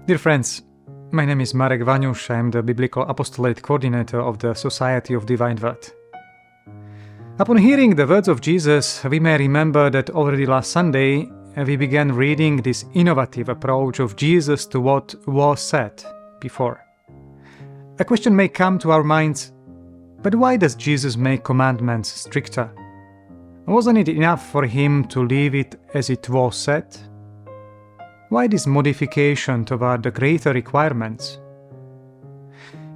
Dear friends, my name is Marek Vaňuš. I am the Biblical Apostolate Coordinator of the Society of Divine Word. Upon hearing the words of Jesus, we may remember that already last Sunday we began reading this innovative approach of Jesus to what was said before. A question may come to our minds, but why does Jesus make commandments stricter? Wasn't it enough for him to leave it as it was said? Why this modification toward the greater requirements?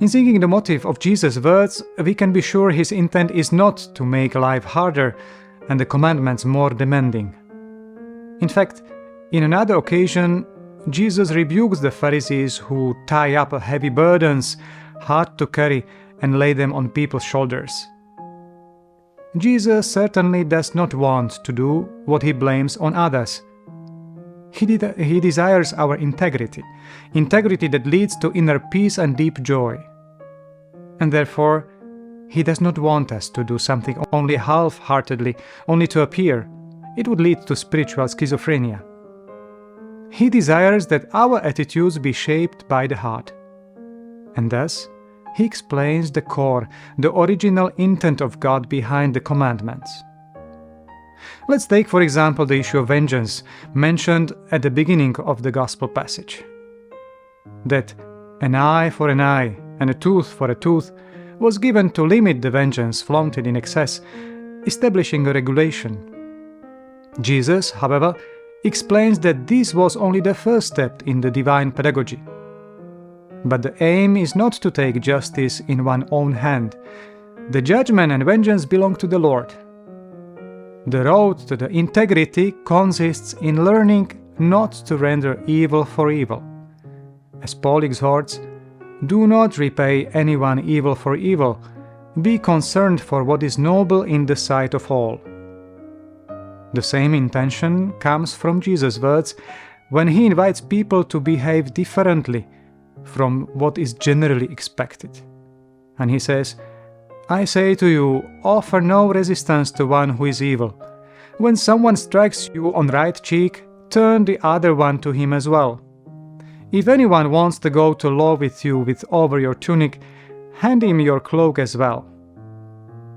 In thinking the motive of Jesus' words, we can be sure his intent is not to make life harder and the commandments more demanding. In fact, in another occasion, Jesus rebukes the Pharisees who tie up heavy burdens, hard to carry, and lay them on people's shoulders. Jesus certainly does not want to do what he blames on others. He desires our integrity that leads to inner peace and deep joy. And therefore, he does not want us to do something only half-heartedly, only to appear. It would lead to spiritual schizophrenia. He desires that our attitudes be shaped by the heart. And thus, he explains the core, the original intent of God behind the commandments. Let's take, for example, the issue of vengeance, mentioned at the beginning of the Gospel passage. That an eye for an eye and a tooth for a tooth was given to limit the vengeance flaunted in excess, establishing a regulation. Jesus, however, explains that this was only the first step in the divine pedagogy. But the aim is not to take justice in one's own hand. The judgment and vengeance belong to the Lord. The road to the integrity consists in learning not to render evil for evil. As Paul exhorts, do not repay anyone evil for evil. Be concerned for what is noble in the sight of all. The same intention comes from Jesus' words when he invites people to behave differently from what is generally expected. And he says, I say to you, offer no resistance to one who is evil. When someone strikes you on the right cheek, turn the other one to him as well. If anyone wants to go to law with you over your tunic, hand him your cloak as well.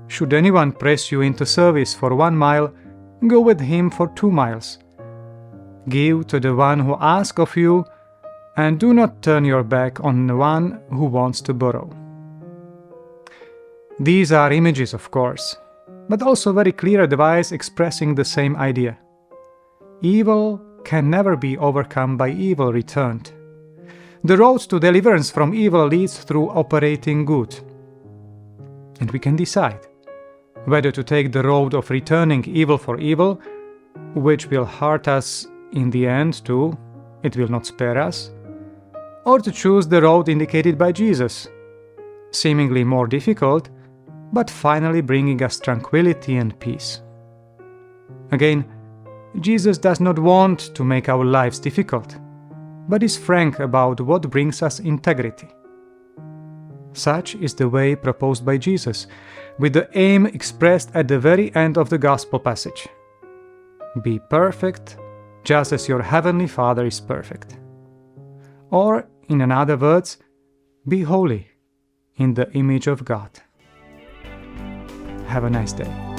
Should anyone press you into service for 1 mile, go with him for 2 miles. Give to the one who asks of you, and do not turn your back on the one who wants to borrow. These are images, of course, but also very clear advice expressing the same idea. Evil can never be overcome by evil returned. The road to deliverance from evil leads through operating good. And we can decide whether to take the road of returning evil for evil, which will hurt us in the end too, it will not spare us, or to choose the road indicated by Jesus, seemingly more difficult, but finally bringing us tranquility and peace. Again, Jesus does not want to make our lives difficult, but is frank about what brings us integrity. Such is the way proposed by Jesus, with the aim expressed at the very end of the Gospel passage. Be perfect, just as your heavenly Father is perfect. Or, in other words, be holy, in the image of God. Have a nice day.